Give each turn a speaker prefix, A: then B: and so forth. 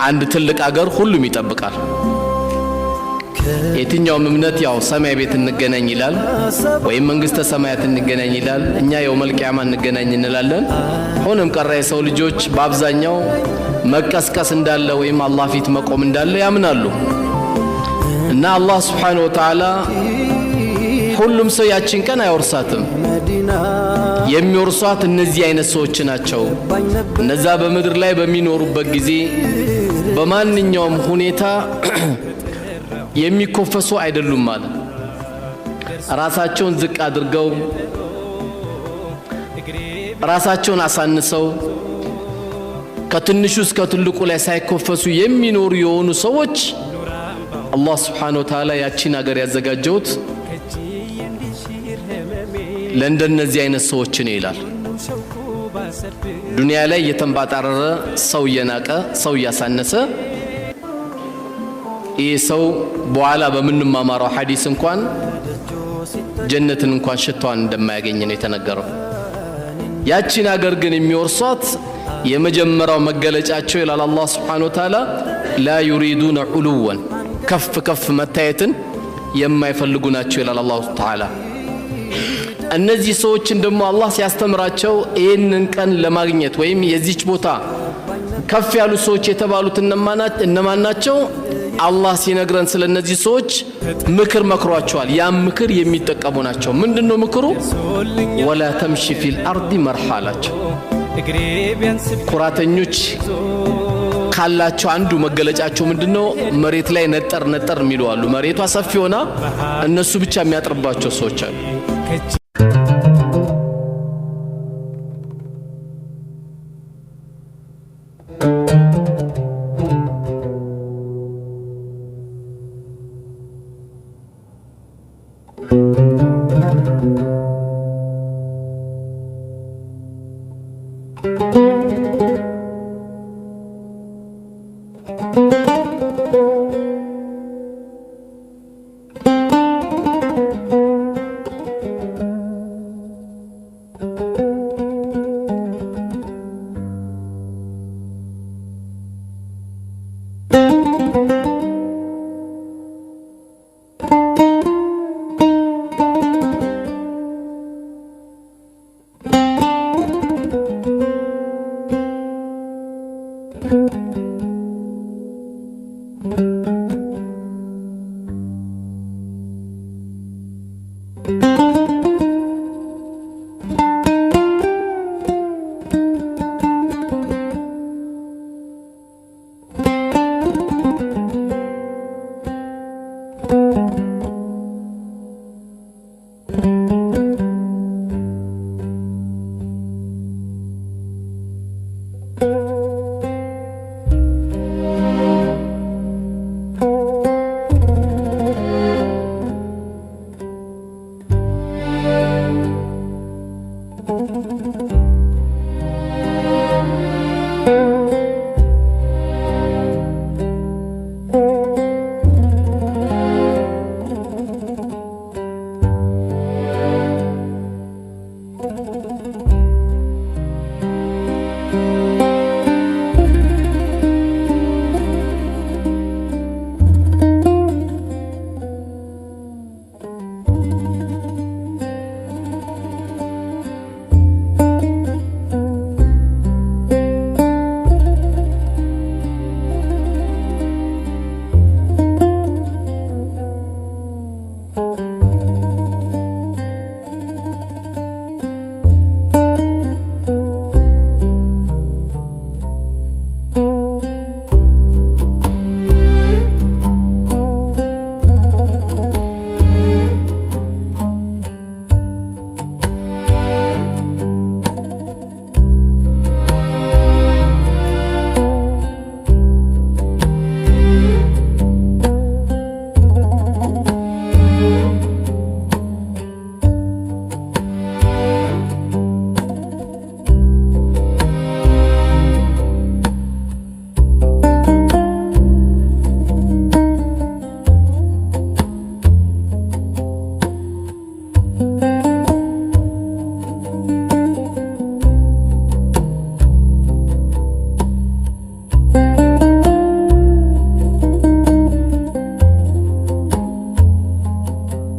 A: አንድ ትልቅ አገር ሁሉም ይጠብቃል የትኛውም እምነት ያው ሰማይ ቤት እንገናኝ ይላል ወይም መንግስተ ሰማያት እንገናኝ ይላል እኛ የውመል ቂያማ እንገናኝ እንላለን ሆነም ቀረ የሰው ልጆች በአብዛኛው መቀስቀስ እንዳለ ወይም አላህ ፊት መቆም እንዳለ ያምናሉ እና አላህ Subhanahu Wa Ta'ala ሁሉም ሰው ያችን ቀን አይወርሳትም የሚወርሷት እነዚህ አይነት ሰዎች ናቸው እነዛ በመድር ላይ በሚኖሩበት ጊዜ በማንኛውም ሁኔታ የሚኮፈሱ አይደሉም ማለት ራሳቸውን ዝቅ አድርገው ራሳቸውን አሳንሰው ከትንሹ እስከ ትልቁ ላይ ሳይኮፈሱ የሚኖሩ የሆኑ ሰዎች አላህ Subhanahu Wa Ta'ala ያቺን ሀገር ያዘጋጀውት ለእንደነዚህ አይነት ሰዎች ነው ይላል ዱንያ ላይ የተንባጣረረ ሰው የናቀ ሰው ያሳነሰ ይህ ሰው በኋላ በምንማማረው ሐዲስ እንኳን ጀነትን እንኳን ሽታዋን እንደማያገኝ ነው የተነገረው ያቺን ሀገር ግን የሚወርሷት የመጀመሪያው መገለጫቸው ይላል አላህ Subhanahu Wa Ta'ala لا يريدون علوا ከፍ ከፍ መታየትን የማይፈልጉ ናቸው ይላል አላህ Ta'ala እነዚህ ሰዎችን ደግሞ አላህ ሲያስተምራቸው ይሄንን ቀን ለማግኘት ወይም የዚች ቦታ ከፍ ያሉ ሰዎች የተባሉት እነማን ናቸው አላህ ሲነግረን ስለነዚህ ሰዎች ምክር መክሯቸዋል ያ ምክር የሚጠቀሙ ናቸው ምንድነው ምክሩ ولا تمشي في الارض مرحالاቸው ኩራተኞች ካላቸው አንዱ መገለጫቸው ምንድነው መሬት ላይ ነጠር ነጠር የሚሉ አሉ መሬቷ ሰፊ ሆና እነሱ ብቻ የሚያጥርባቸው ሰዎች አሉ
B: Thank you.